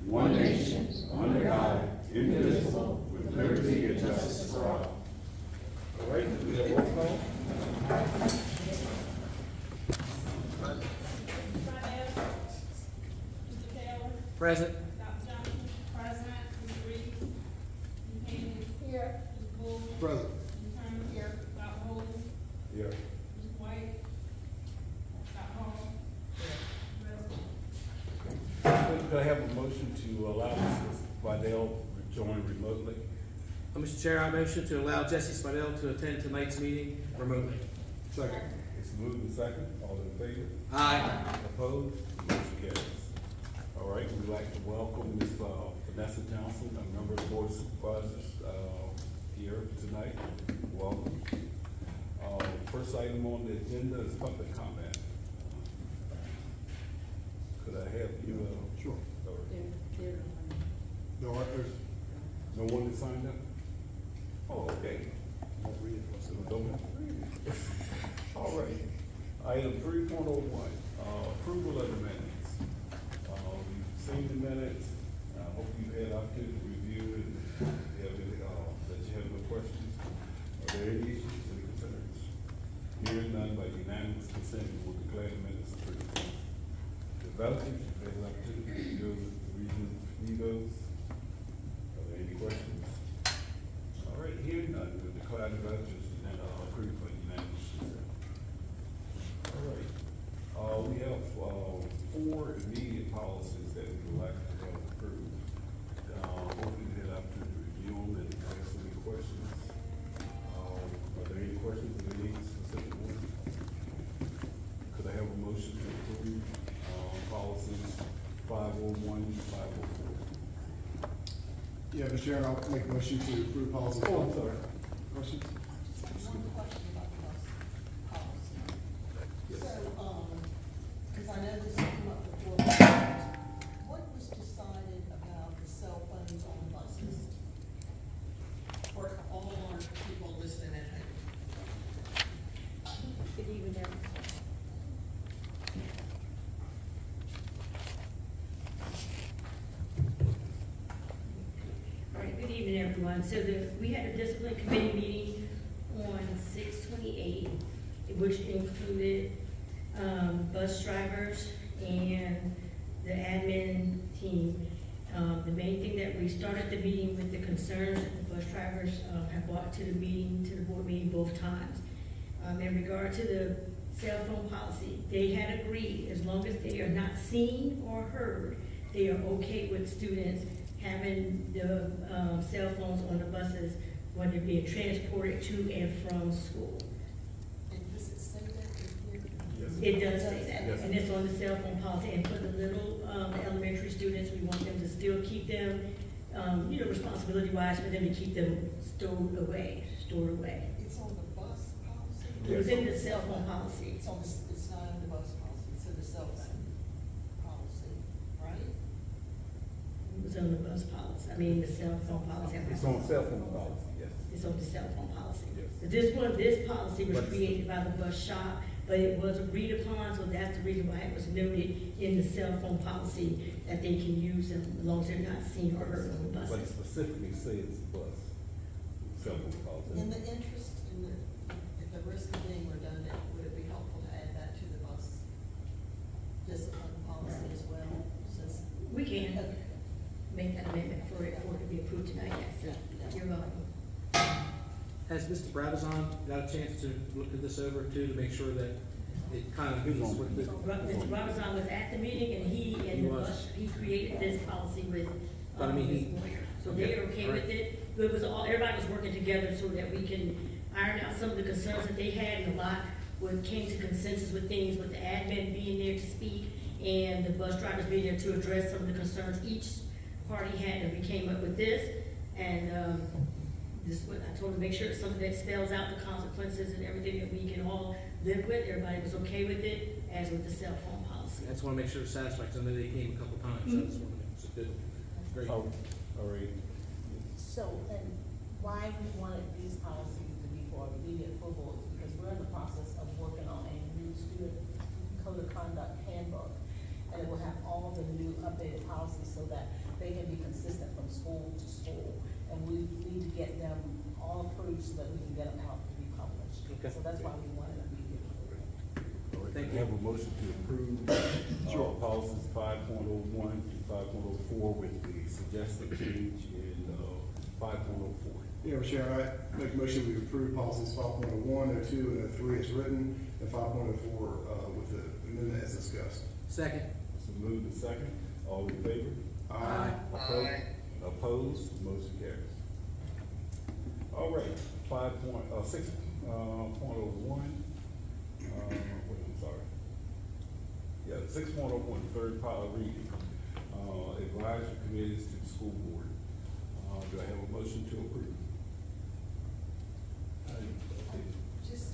one nation, under God, indivisible, with liberty and justice for all. All right, we have roll call. Present. Dr. Johnson, present. Ms. Reeves, Ms. Haynes, here. Ms. Bull, Present. Ms. Turner, here. Dr. Holden, Here. Ms. White, Dr. Hall, present. Could I have a motion to allow Mr. Vidal to join remotely? Mr. Chair, I motion to allow Jesse Spidell to attend tonight's meeting remotely. Second. It's moved and second. All in favor? Aye. Opposed? Motion carries. All right, we'd like to welcome Ms. Vanessa Johnson, a member of the Board of Supervisors, here tonight. Welcome. First item on the agenda is public comment. Could I have you? Sure. Sorry. No, there's. No one that signed up? Oh, okay. All right. Item 3.01, approval of the minutes. You've seen the minutes. I hope you've had opportunity to review it and that you have no questions. Are there any issues, any concerns? Hearing none, by unanimous consent, we will declare the minutes approved. Developers, you've had an opportunity to review those. Are there any questions? All right, hearing none, we'll declare the vouchers and approve by unanimous consent. All right, we have 4 immediate policies that we would like to have approved. Hopefully we had opportunity to review them and ask any questions. Are there any questions of any specific one? Could I have a motion to approve policies 501 and 504? Yeah, Mr. Chairman, I'll make a motion to approve policy. Oh, I'm sorry. Questions? One question about the policy. Yes. So, because I know this came up before, what was decided about the cell phones on buses? For all our people listening at home. Good evening, everyone. All right, good evening, everyone. So we had a discipline committee meeting on 6/28, which included bus drivers and the admin team. The main thing that we started the meeting with the concerns that the bus drivers have brought to the meeting, to the board meeting both times. In regard to the cell phone policy, they had agreed, as long as they are not seen or heard, they are okay with students having the cell phones on the buses when they're being transported to and from school. And does it say that in here? Yes. It does say that, Yes. and it's on the cell phone policy. And for the little elementary students, we want them to still keep them, responsibility-wise, for them to keep them stored away. It's on the bus policy? It was in the cell phone policy. It's on the, it's not in the bus policy, it's in the cell phone policy, right? It was on the bus policy, the cell phone policy. It's on cell phone policy, yes. It's on the cell phone policy. Yes. This policy was created by the bus shop, but it was agreed upon, so that's the reason why it was noted in the cell phone policy that they can use them as long as they're not seen or heard on the But it buses. specifically says bus, cell phone policy. In the interest, at the risk of being redundant, would it be helpful to add that to the bus discipline policy as well, since? We can Okay. make that amendment for it to be approved tonight, yes. You're welcome. Has Mr. Bradazon got a chance to look at this over too, to make sure that it kind of fits with the? Mr. Robinson was at the meeting, and he created this policy with But I mean, his he- lawyer. So they are okay with it. It was everybody was working together so that we can iron out some of the concerns that they had, and a lot came to consensus with things, with the admin being there to speak and the bus drivers being there to address some of the concerns each party had, and we came up with this. And this is what I told him, make sure it's something that spells out the consequences and everything that we can all live with. Everybody was okay with it, as with the cell phone policy. I just want to make sure it's satisfied, 'cause I know they came a couple times, so I just want to make sure it's good. Great. Oh, all right. So, and why we wanted these policies to be for immediate approval is because we're in the process of working on a new student code of conduct handbook. And it will have all the new updated policies so that they can be consistent from school to school. And we need to get them all approved so that we can get them out to be published. Okay. So that's why we wanted immediate approval. All right, Thank can I have a motion to approve, policies 5.01 to 5.04 with the suggested change in, 5.04? Yeah, Mr. Chairman, I make a motion we approve policies 5.01, 02, and 03 as written, and 5.04, with the amendment as discussed. Second. So moved and second, all in favor? Aye. Opposed, motion carries. All right, 6.01, wait, I'm sorry. Yeah, 6.01, third part reading, advisory committees to the school board. Do I have a motion to approve? Just,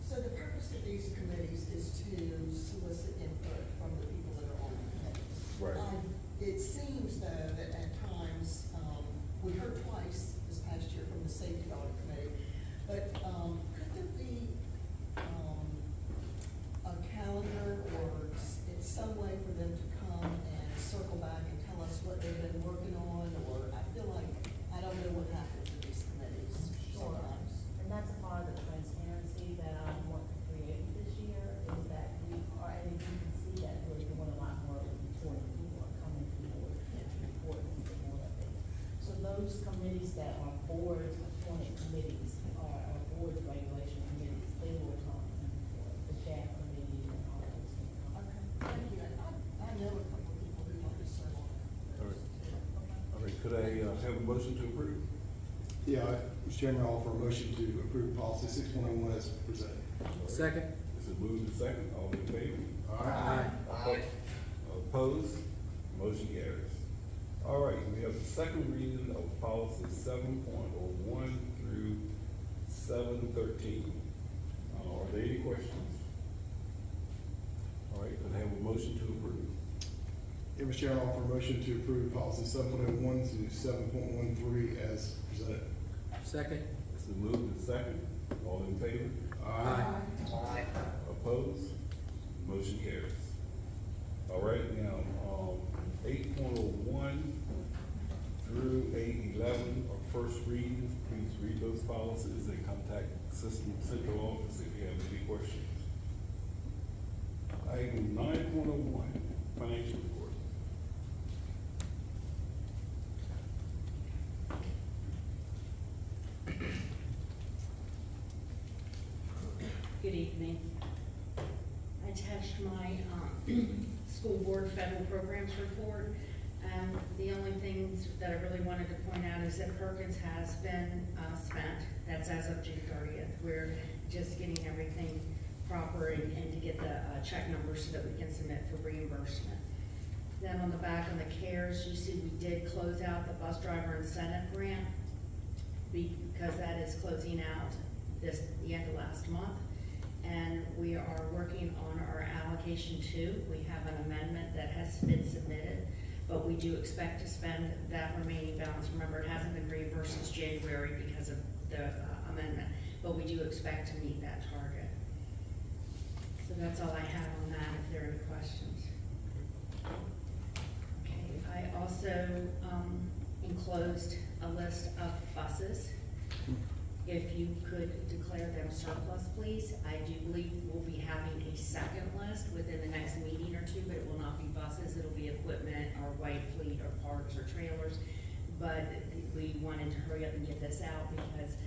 so the purpose of these committees is to solicit input from the people that are on the committees. Right. It seems though that at times, we heard twice this past year from the safety audit committee, but, could there be, a calendar or in some way for them to come and circle back and tell us what they've been working on, or I feel like, I don't know what happened to these committees sometimes. And that's a part of the transparency that I want to create this year, is that we are, and you can see that we're doing a lot more reporting. People are coming forward and reporting the board updates. So those committees that are board appointed committees are board regulation committees, they will come and report, the staff committee and all those things. Okay, thank you. I know a couple of people who want to serve on that. All right. All right, could I, have a motion to approve? Yeah, Mr. Chairman, I offer a motion to approve policy 6.01 as presented. Second. Is it moved and second, all in favor? Aye. Opposed? Motion carries. All right, we have the second reading of policies 7.01 through 7.13. Are there any questions? All right, could I have a motion to approve? Yeah, Mr. Chairman, I offer a motion to approve policy 7.01 to 7.13 as presented. Second. Is it moved and second, all in favor? Aye. Opposed? Motion carries. All right, now, 8.01 through 8.11 are first readings. Please read those policies and contact System Central Office if you have any questions. Item 9.01, financial report. Good evening. I attached my school board federal programs report. The only things that I really wanted to point out is that Perkins has been spent. That's as of June 30th. We're just getting everything proper and to get the check numbers so that we can submit for reimbursement. Then on the back on the CARES, you see we did close out the bus driver incentive grant because that is closing out the end of last month. And we are working on our allocation 2. We have an amendment that has been submitted, but we do expect to spend that remaining balance. Remember, it hasn't been reimbursed since January because of the amendment, but we do expect to meet that target. So that's all I have on that, if there are any questions. Okay, I also enclosed a list of buses. If you could declare them surplus, please. I do believe we'll be having a second list within the next meeting or two, but it will not be buses. It'll be equipment or white fleet or parks or trailers. But we wanted to hurry up and get this out because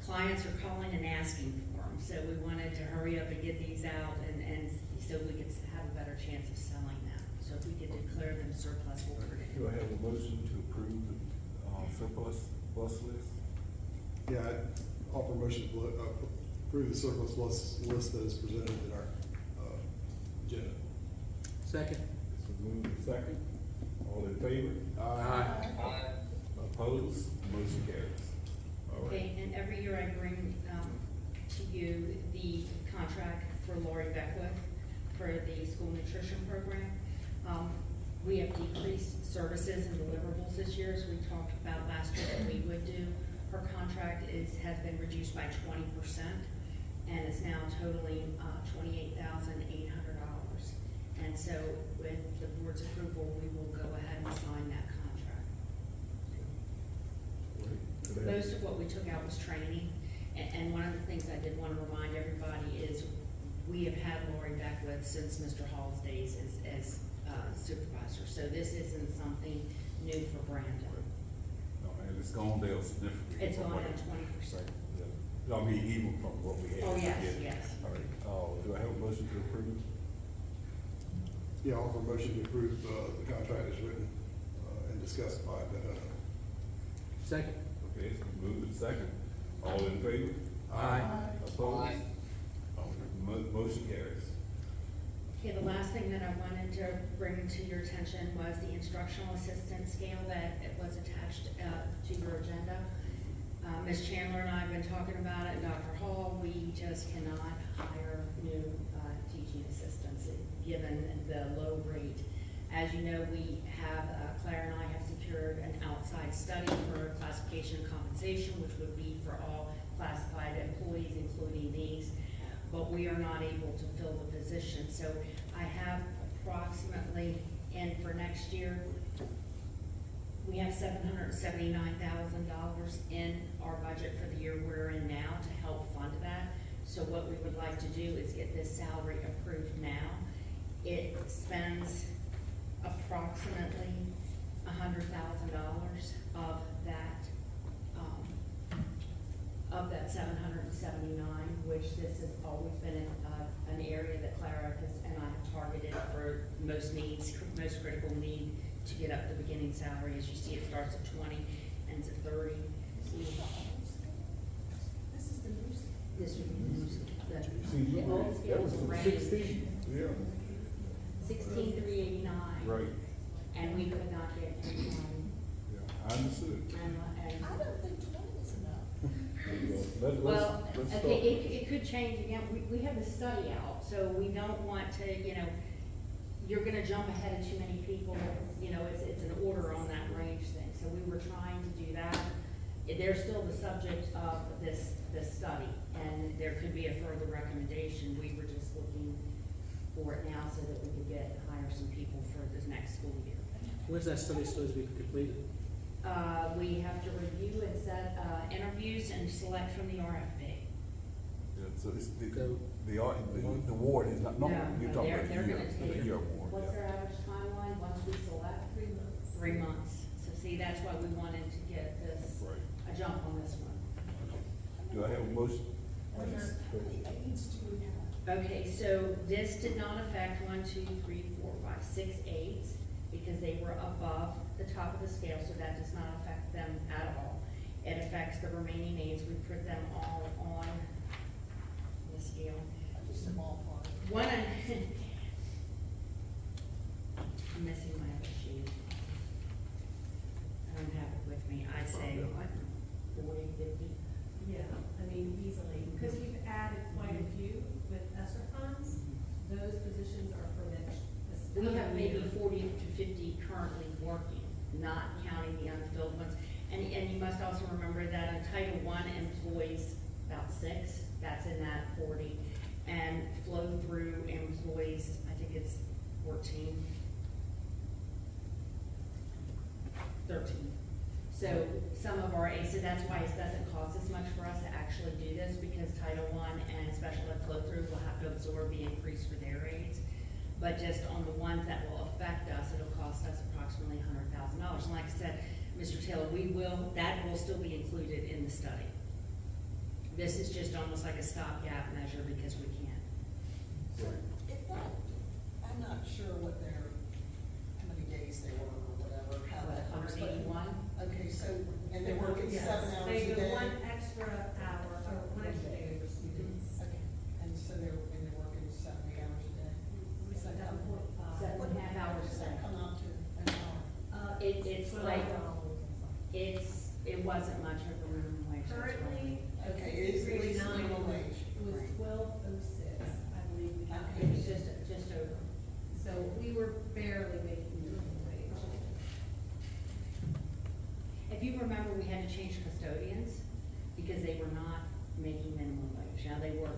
clients are calling and asking for them. So we wanted to hurry up and get these out and so we could have a better chance of selling them. So if we could declare them surplus, we'll put it in. Do I have a motion to approve the surplus bus list? Yeah, I offer a motion to approve the surplus list that is presented in our agenda. Second. It's been moved and second. All in favor? Aye. Opposed? Motion carries. All right. Okay, and every year I bring to you the contract for Lori Beckwith for the school nutrition program. We have decreased services and deliverables this year, as we talked about last year that we would do. Her contract has been reduced by 20%, and it's now totaling $28,800. And so with the board's approval, we will what we took out was training. And one of the things I did want to remind everybody is we have had Lori Beckwith since Mr. Hall's days as supervisor. So this isn't something new for Brandon. No, and it's gone down significantly. It's from gone what- down 20%. Yeah. I mean, even from what we had. Oh, yes, Yeah. yes. All right, do I have a motion to approve? Yeah, I'll offer a motion to approve, the contract as written, and discussed by the, Second. Okay, it's been moved and second. All in favor? Aye. Opposed? Motion carries. Okay, the last thing that I wanted to bring to your attention was the instructional assistant scale that it was attached to your agenda. Ms. Chandler and I have been talking about it, and Dr. Hall, we just cannot hire new teaching assistants given the low rate. As you know, we have, Claire and I have secured an outside study for classification and compensation, which would be for all classified employees, including these, but we are not able to fill the position. So I have approximately, and for next year, we have $779,000 in our budget for the year we're in now to help fund that. So what we would like to do is get this salary approved now. It spends approximately $100,000 of that 779, which this has always been an area that Clara and I have targeted for most needs, most critical need to get up the beginning salary. As you see, it starts at 20, ends at 30. This is the new. This would be See, the old that scales was were from raised 16, yeah, 16,389, right, and we could not get anyone. yeah, I understood. And I don't think 20 is enough. well, let's okay, start. it could change again. We have the study out, so we don't want to, you're gonna jump ahead of too many people. It's an order on that range thing. So we were trying to do that. They're still the subject of this study, and there could be a further recommendation. We were just looking for it now so that we could hire some people for this next school year. When's that study supposed to be completed? We have to review and set interviews and select from the RFP. Yeah, so it's the award is not, no, No, you're talking they're about gonna the take- year award. What's Yeah. their average timeline once we select? 3 months. 3 months. So see, that's why we wanted to get this, Right. a jump on this one. Do I have a motion? How many aides do we have? Okay, so this did not affect 1, 2, 3, 4, 5, 6 aides because they were above the top of the scale, so that does not affect them at all. It affects the remaining aides. We put them all on the scale. Just a ballpark. One, I'm missing my other sheet. I don't have it with me. I'd say, what, 40, 50? Yeah, I mean, easily, because we've added quite a few with ESSER funds. Those positions are for next. We have coming maybe year. 40 to 50 currently working, not counting the unfilled ones. And you must also remember that in Title I employs about 6, that's in that 40. And flow-through employs, I think it's 13. So some of our aides, so that's why it doesn't cost as much for us to actually do this, because Title I and special ed flow-through will have to absorb the increase for their aides. But just on the ones that will affect us, it'll cost us approximately $100,000. And like I said, Mr. Taylor, that will still be included in the study. This is just almost like a stopgap measure because we can't. So if that, I'm not sure how many days they work or whatever, how that works. but- 181? Okay, so, and they're working Yes, 7 hours a They day? go 1 extra hour, or 1 extra day over students. Okay, and so they're working 70 hours a day? Does that come- 7.5. 7.5 hours Does a that day. come out to an hour? It's like, $12. it wasn't much of a minimum wage. that's right. Currently, Okay, it is at least 639 minimum was- wage. It was Right. 12.06, I believe we have. Okay. It's just over. So we were barely making minimum wage. If you remember, we had to change custodians because they were not making minimum wage. Now, they work,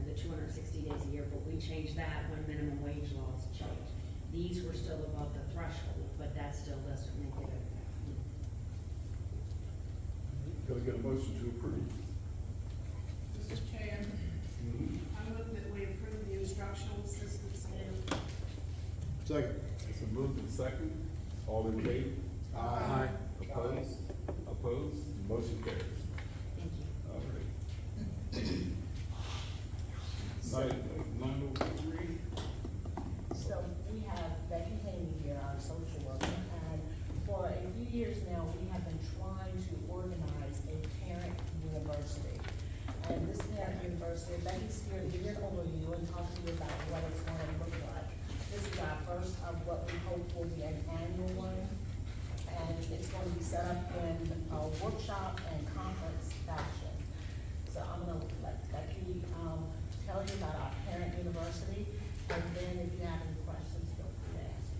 the 260 days a year, but we changed that when minimum wage laws changed. These were still above the threshold, but that still doesn't make it okay. Could I get a motion to approve? Mr. Chair, I move that we approve the instructional assistance scale. Second. It's a move and second. All in favor? Aye. Opposed? Opposed? Motion carries. Thank you. All right. 903. So we have Becky Haney here, our social worker, and for a few years now, we have been trying to organize a parent university. And this parent university, Becky's here to give you an overview and talk to you about what it's going to look like. This is our first of what we hope will be an annual one. And it's going to be set up in a workshop and conference fashion. So I'm gonna let Becky, tell you about our parent university, and then if you have any questions, feel free to ask.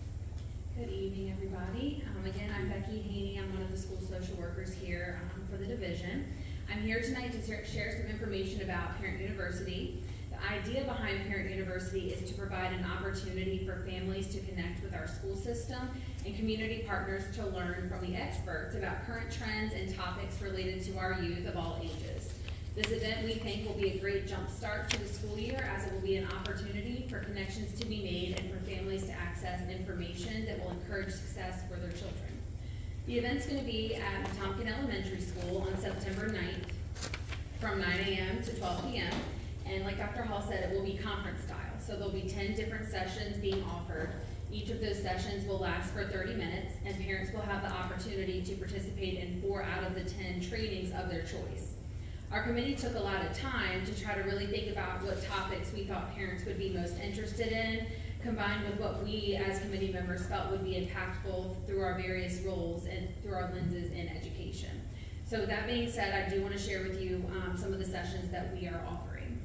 Good evening, everybody. Again, I'm Becky Haney. I'm one of the school social workers here for the division. I'm here tonight to share some information about Parent University. The idea behind Parent University is to provide an opportunity for families to connect with our school system and community partners to learn from the experts about current trends and topics related to our youth of all ages. This event, we think, will be a great jump start to the school year, as it will be an opportunity for connections to be made and for families to access information that will encourage success for their children. The event's going to be at Tompkin Elementary School on September 9th from 9 a.m. to 12 p.m. And like Dr. Hall said, it will be conference style. So there'll be 10 different sessions being offered. Each of those sessions will last for 30 minutes, and parents will have the opportunity to participate in 4 out of the 10 trainings of their choice. Our committee took a lot of time to try to really think about what topics we thought parents would be most interested in, combined with what we as committee members felt would be impactful through our various roles and through our lenses in education. So that being said, I do want to share with you some of the sessions that we are offering.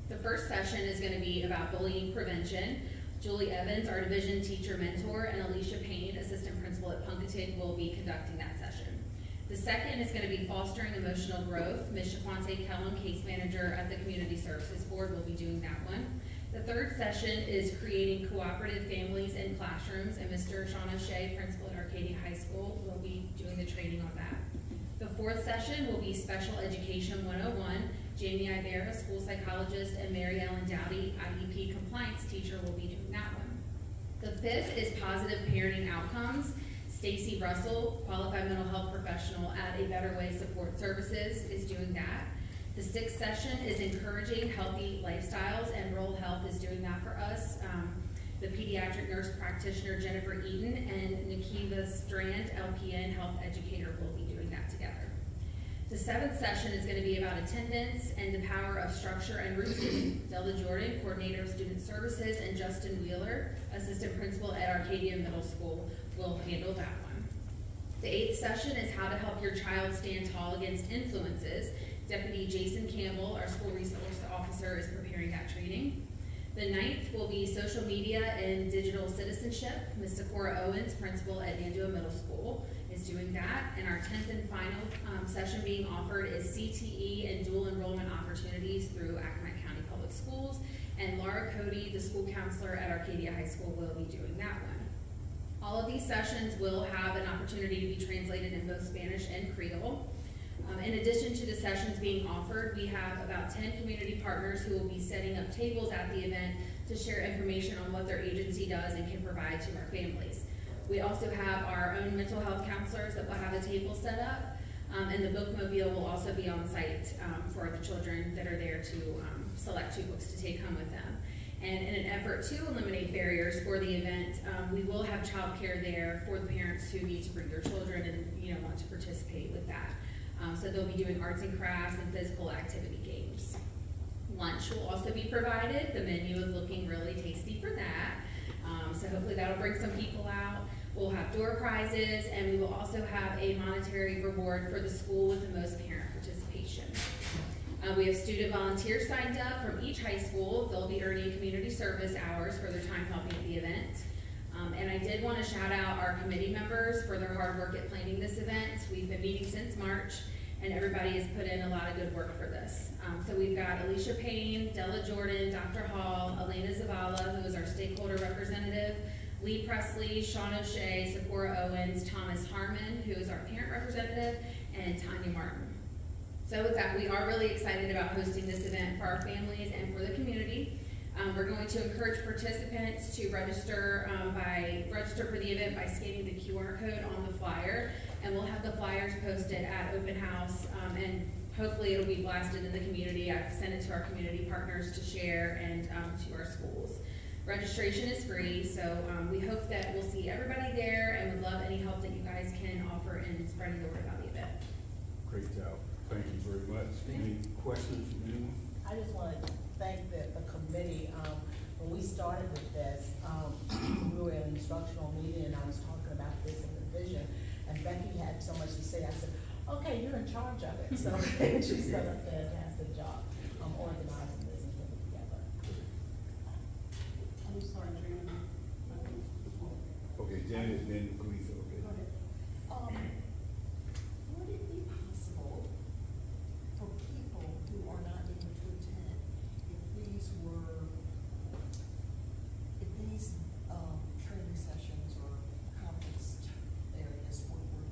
The first session is going to be about bullying prevention. Julie Evans, our division teacher mentor, and Alicia Payne, assistant principal at Punkatig, will be conducting that session. The second is going to be fostering emotional growth. Ms. Shaquante Kellum, case manager at the Community Services Board, will be doing that one. The third session is creating cooperative families in classrooms, and Mr. Sean O'Shea, principal at Arcadia High School, will be doing the training on that. The fourth session will be Special Education 101. Jamie Ibera, school psychologist, and Mary Ellen Dowdy, IEP compliance teacher, will be doing that one. The fifth is Positive Parenting Outcomes. Stacy Russell, qualified mental health professional at A Better Way Support Services, is doing that. The sixth session is Encouraging Healthy Lifestyles, and Rural Health is doing that for us. The pediatric nurse practitioner Jennifer Eaton and Nikiva Strand, LPN health educator, will be doing that together. The seventh session is going to be about attendance and the power of structure and routine. Della Jordan, coordinator of student services, and Justin Wheeler, assistant principal at Arcadia Middle School, will handle that one. The eighth session is how to help your child stand tall against influences. Deputy Jason Campbell, our school resource officer, is preparing that training. The ninth will be social media and digital citizenship. Ms. Sakura Owens, principal at Nandua Middle School, is doing that. And our 10th and final session being offered is CTE and dual enrollment opportunities through Accomack County Public Schools. And Laura Cody, the school counselor at Arcadia High School, will be doing that one. All of these sessions will have an opportunity to be translated in both Spanish and Creole. In addition to the sessions being offered, we have about 10 community partners who will be setting up tables at the event to share information on what their agency does and can provide to our families. We also have our own mental health counselors that will have a table set up, and the bookmobile will also be on site for the children that are there to select 2 books to take home with them. And in an effort to eliminate barriers for the event, we will have childcare there for the parents who need to bring their children and want to participate with that. So they'll be doing arts and crafts and physical activity games. Lunch will also be provided. The menu is looking really tasty for that. So hopefully that'll bring some people out. We'll have door prizes, and we will also have a monetary reward for the school with the most parent participation. We have student volunteers signed up from each high school. They'll be earning community service hours for their time helping at the event. And I did want to shout out our committee members for their hard work at planning this event. We've been meeting since March, and everybody has put in a lot of good work for this. So we've got Alicia Payne, Della Jordan, Dr. Hall, Elena Zavala, who is our stakeholder representative, Lee Presley, Sean O'Shea, Sakura Owens, Thomas Harmon, who is our parent representative, and Tanya Martin. So with that, we are really excited about hosting this event for our families and for the community. We're going to encourage participants to register for the event by scanning the QR code on the flyer, and we'll have the flyers posted at open house, and hopefully it'll be blasted in the community. I've sent it to our community partners to share and to our schools. Registration is free, so we hope that we'll see everybody there, and would love any help that you guys can offer in spreading the word about the event. Great job. Thank you very much. Any questions from anyone? I just want to thank the committee. When we started with this, we were in an instructional meeting and I was talking about this in the vision, and Becky had so much to say. I said, okay, you're in charge of it. So she's done a fantastic job organizing this and putting it together. I'm sorry, Adriana. Okay, Janet, then Louisa, okay. Go ahead. Would it be possible for people who are not able to attend, if these training sessions or conference areas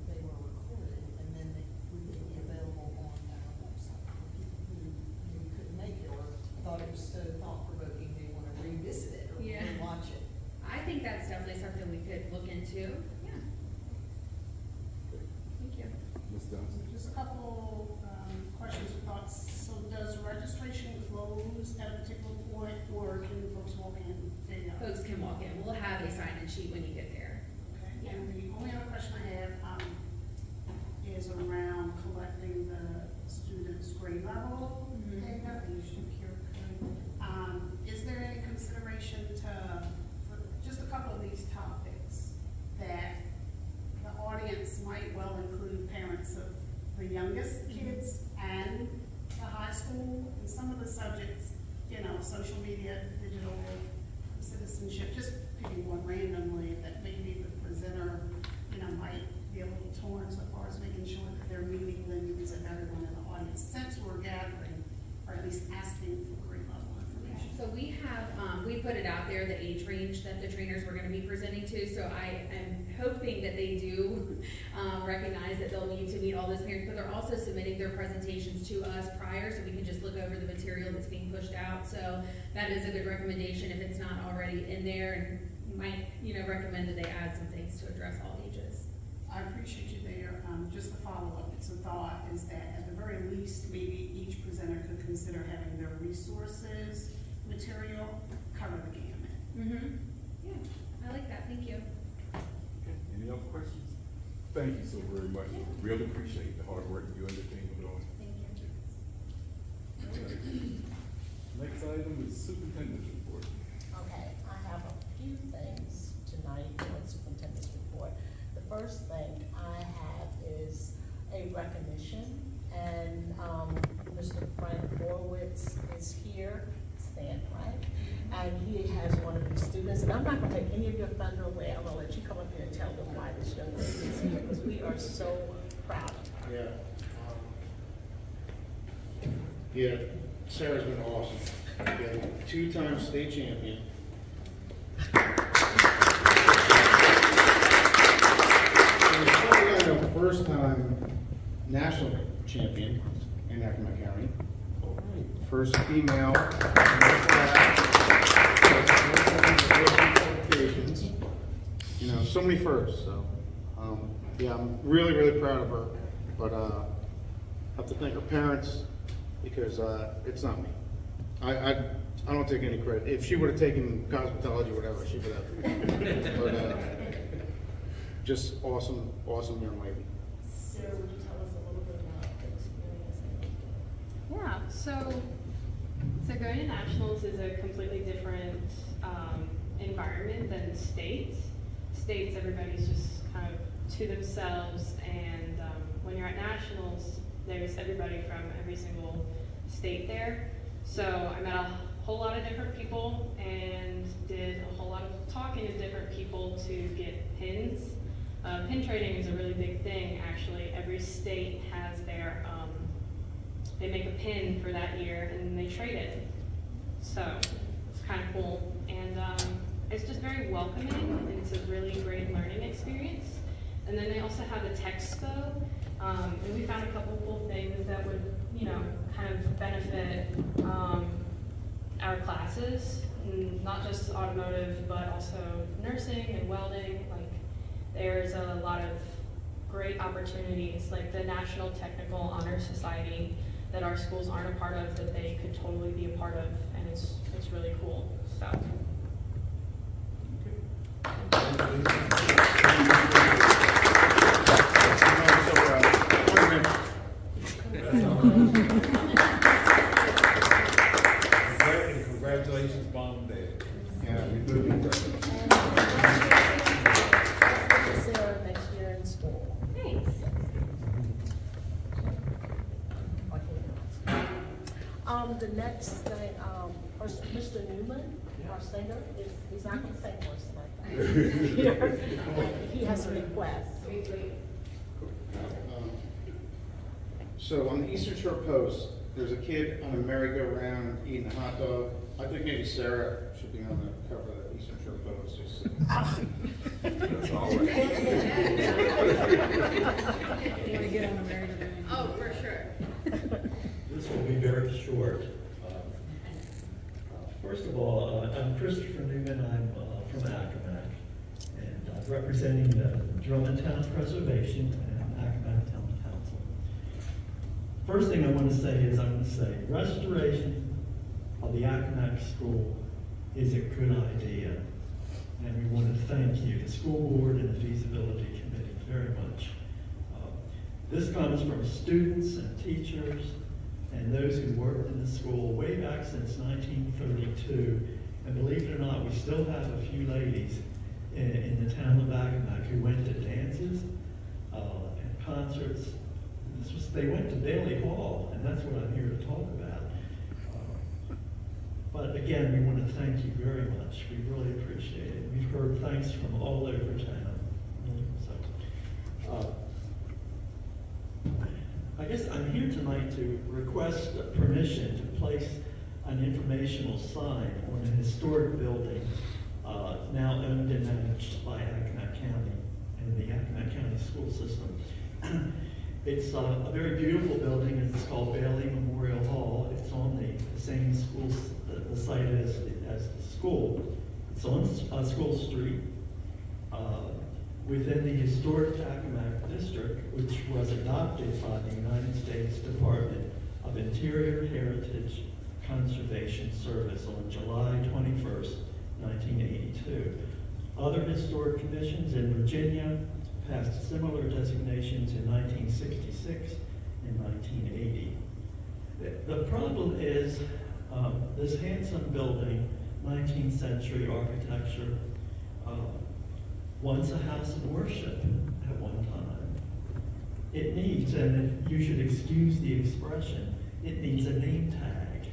they were recorded, and then would they be available on our website for people who maybe couldn't make it or thought it was so thought-provoking they want to revisit it or Yeah. watch it? I think that's definitely something we could look into. Yeah. Thank you. Ms. Johnson? Just a couple questions or thoughts. So does registration close at a particular point, or can folks walk in day of? Folks can walk in. We'll have a sign-in sheet when you get there. Okay, and the only other question I have is around collecting the students' grade level data. Is there any consideration to, for just a couple of these topics, that the audience might well include parents of the youngest kids and the high school? And some of the subjects, you know, social media, digital citizenship, just picking one randomly, that maybe the presenter, you know, might be a little torn so far as making sure that they're meeting the needs of everyone in the audience, since we're gathering, or at least asking for grade level information. So we have, we put it out there, the age range that the trainers were gonna be presenting to, so I am hoping that they do recognize that they'll need to meet all those parents, but they're also submitting their presentations to us prior, so we can just look over the material that's being pushed out. So that is a good recommendation if it's not already in there, and might, you know, recommend that they add some things to address all ages. I appreciate you there. Just a follow-up, it's a thought, is that at the very least, maybe each presenter could consider having their resources, material, cover the gamut. Yeah, I like that, thank you. Okay, any other questions? Thank you so very much. Really appreciate the hard work you and the team are doing. Thank you. Next item is superintendent's report. Okay, I have a few things tonight on the superintendent's report. The first thing I have is a recognition, and Mr. Frank Horowitz is here, stand right, and he has one of his students, and I'm not gonna take any of your thunder away. I'm gonna let you come up here and tell them why this young lady is here, because we are so proud of her. Yeah, Sarah's been awesome. Yeah, two-time state champion. And first-time national champion in Yakima County. First female. You know, so many firsts. So, yeah, I'm really, really proud of her. But I have to thank her parents, because it's not me. I don't take any credit. If she would have taken cosmetology or whatever, she would have. But just awesome, awesome young lady. Sarah, would you tell us a little bit about the experience? Yeah, so going to nationals is a completely different environment than states. States, everybody's just kind of to themselves, and when you're at nationals, there's everybody from every single state there. So I met a whole lot of different people and did a whole lot of talking to different people to get pins. Pin trading is a really big thing, actually. Every state has their, they make a pin for that year and they trade it. So it's kind of cool. And it's just very welcoming, and it's a really great learning experience. And then they also have the Texpo, And we found a couple cool things that would, you know, kind of benefit our classes, and not just automotive, but also nursing and welding. Like, there's a lot of great opportunities, like the National Technical Honor Society that our schools aren't a part of, that they could totally be a part of, and it's really cool. So. Congratulations, Mom and Dad. Yeah, we do. Sarah next year in school. Thanks. The next thing, Mr. Newman, our singer, he's not gonna sing for us tonight. He has a request. So on the Eastern Shore Post, there's a kid on a merry-go-round eating a hot dog. I think maybe Sarah should be on the cover of the Eastern Shore Post. That's all right. You wanna get on the merry-go-round? Oh, for sure. This will be very short. First of all, I'm Christopher Newman. I'm from Accomack, and I'm representing the Drummond Town Preservation and Accomack Town Council. First thing I want to say is restoration of the Accomack School is a good idea, and we want to thank you, the school board and the feasibility committee, very much. This comes from students and teachers and those who worked in the school way back since 1932. And believe it or not, we still have a few ladies in the town of Accomack who went to dances and concerts. They went to Bailey Hall, and that's what I'm here to talk about. But again, we want to thank you very much. We really appreciate it. We've heard thanks from all over town. I guess I'm here tonight to request permission to place an informational sign on a historic building now owned and managed by Accomack County and the Accomack County school system. It's a very beautiful building. It's called Bailey Memorial Hall. It's on the same school the site as the school. It's on School Street. Within the historic Accomack district, which was adopted by the United States Department of Interior Heritage Conservation Service on July 21st, 1982. Other historic commissions in Virginia passed similar designations in 1966 and 1980. The problem is this handsome building, 19th century architecture, once a house of worship at one time. It needs, and you should excuse the expression, it needs a name tag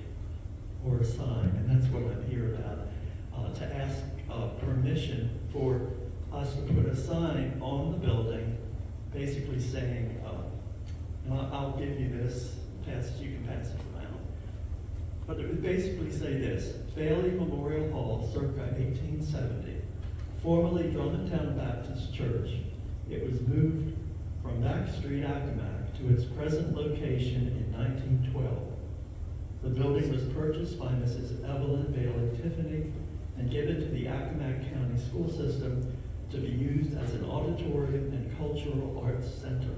or a sign, and that's what I'm here about, to ask permission for us to put a sign on the building, basically saying, I'll give you this, you can pass it around. But it would basically say this: Bailey Memorial Hall, circa 1870. Formerly Drummond Town Baptist Church. It was moved from Back Street, Accomack, to its present location in 1912. The building was purchased by Mrs. Evelyn Bailey Tiffany and given to the Accomack County School System to be used as an auditorium and cultural arts center.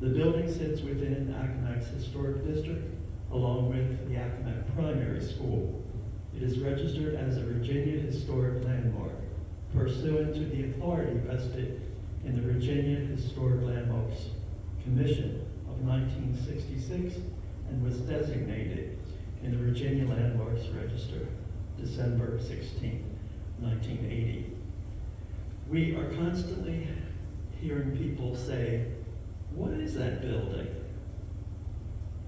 The building sits within Accomack's historic district, along with the Accomack Primary School. It is registered as a Virginia Historic Landmark, pursuant to the authority vested in the Virginia Historic Landmarks Commission of 1966 and was designated in the Virginia Landmarks Register, December 16, 1980. We are constantly hearing people say, what is that building?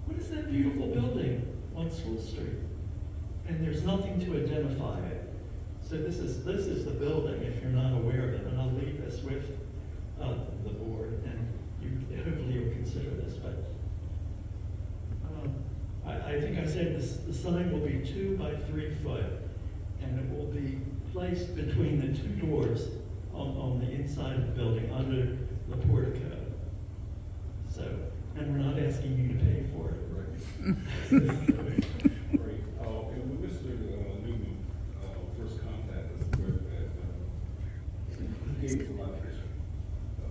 What is that beautiful building on School Street? And there's nothing to identify it. So this is the building, if you're not aware of it, and I'll leave this with the board, and hopefully you'll consider this. But I think I said the sign will be 2 by 3 foot, and it will be placed between the 2 doors on the inside of the building under the portico. Great. And when Mr. Newman, first contacted us, where that, he gave us a lot of history,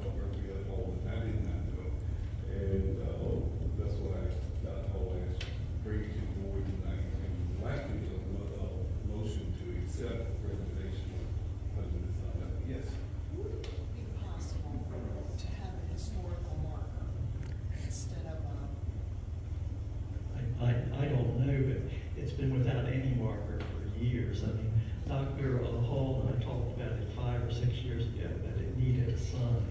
where we are all, and I did not know. And, that's what I got the whole ask, bring it to the board tonight. And lastly, a motion to accept the recommendation of President Sanders. Yes. Would it be possible to have a historical marker instead of I don't know, but it's been without any marker for years. I mean, Dr. Hall and I talked about it 5 or 6 years ago, that it needed a sign.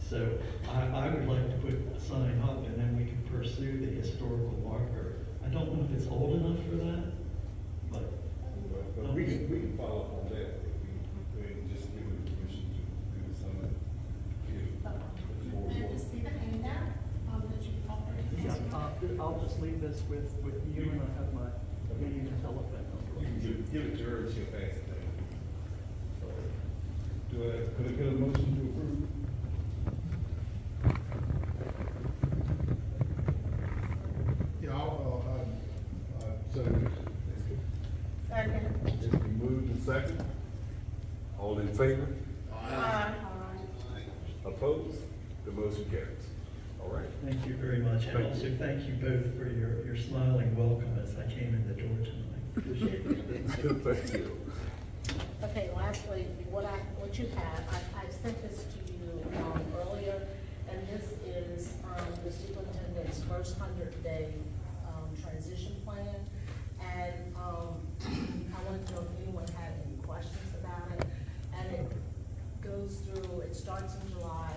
So I would like to put a sign up and then we can pursue the historical marker. I don't know if it's old enough for that, but. But we can follow up on that if we just give it permission to do some. And to see the handout, that you already. Yeah, I'll just leave this with you, and I have my name and telephone You number. can give it to her and she'll pass it down. Could I get a motion to approve? Yeah, so, Second. It's been moved and second. All in favor? Aye. Opposed? The motion carries. All right. Thank you very much, and also thank you both for your smiling welcome as I came in the door tonight. Appreciate it. Thank you. Okay, lastly, what you have, I sent this to you earlier, and this is the superintendent's first 100-day transition plan. And I wanted to know if anyone had any questions about it. And it goes through, it starts in July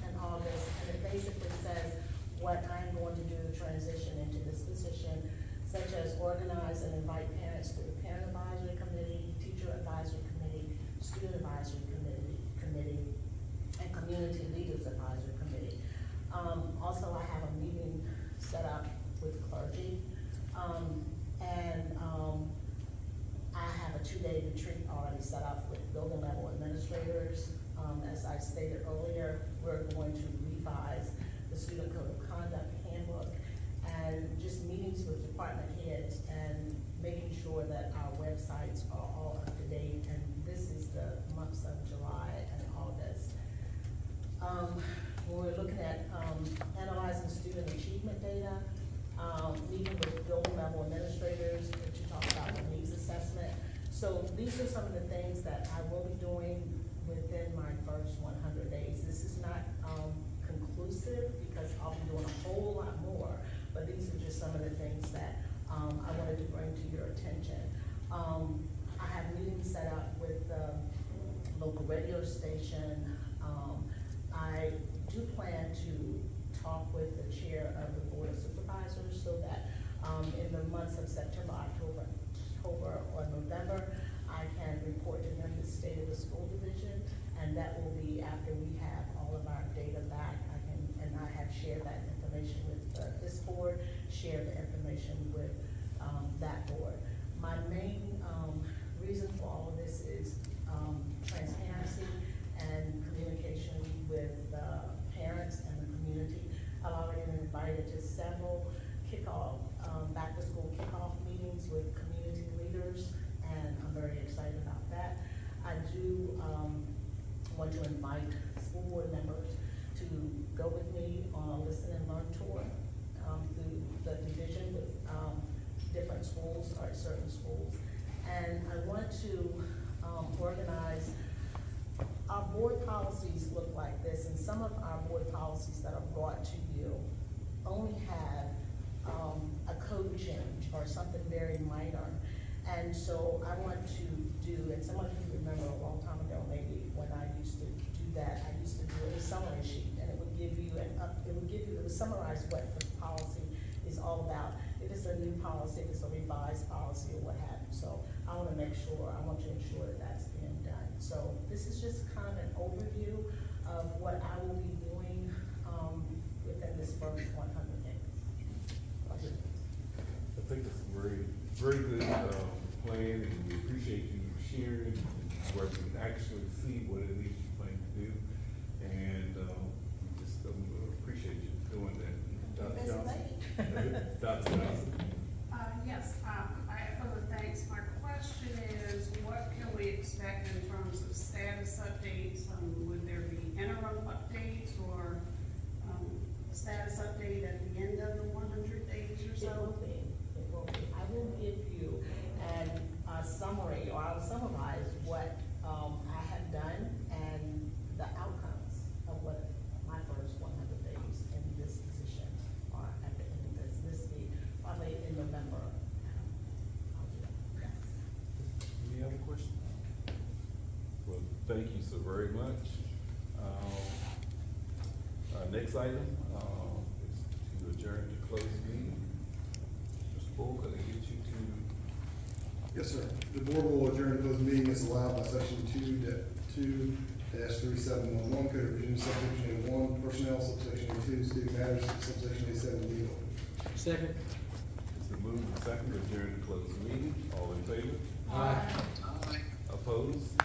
and August, and it basically says what I'm going to do to transition into this position, such as organize and invite parents to the parent advisory committee, teacher advisory committee, student advisory committee, and community leaders advisory committee. Also, I have a meeting set up with clergy, and I have a 2-day retreat already set up with building level administrators. As I stated earlier, we're going to revise the student code of conduct handbook, and just meetings with department heads and making sure that our websites are all up to date. And this is the months of July and August. We're looking at analyzing student achievement data, meeting with building level administrators to talk about the needs assessment. So these are some of the things that I will be doing within my first 100 days. This is not conclusive because I'll be doing a whole lot more, but these are just some of the things that I wanted to bring to your attention. I have meetings set up with the local radio station. I do plan to talk with the chair of the Board of Supervisors so that in the months of September, October, or November, I can report to them the state of the school division, and that will be after we have all of our data back. I have shared that information with this board, shared the information with that board. My main reason for all of this is transparency and communication with parents and the community. I've already been invited to several back to school kickoff meetings with community leaders, and I'm very excited about that. I do want to invite school board members to go with me on a listen and learn tour through the division with different schools or certain schools. And I want to organize, our board policies look like this, and some of our board policies that are brought to you only have a code change or something very minor. And so I want to do, and some of you remember a long time ago maybe when I used to do that, I used to do a summary sheet, and it would give you it would summarize what the policy is all about. If it's a new policy, if it's a revised policy or what have you. So I want to ensure that that's being done. So this is just kind of an overview of what I will be doing within this first 100 days. I think it's a very good plan, and we appreciate you sharing where we can actually see what it is you plan to do. And we just appreciate you doing that. Dr. Johnson? Dr. Johnson? updates or, status update at the end of the 100 days or It so? will be, it will be. I will give you a summary, or I'll summarize what, I have done and the outcomes of what my first 100 days in this position are at the end of this week, probably in November. I'll do that. Any other questions? Well, thank you so very much. Next item, is to adjourn to closed meeting. Mr. Bull, could I get you to? Yes, sir. The board will adjourn to closed meeting as allowed by section 2-3711, Code of Virginia, subsection A1, personnel, subsection A2, student matters, subsection A7, legal. Second. It's been moved and seconded to adjourn to closed meeting. All in favor? Aye. Opposed?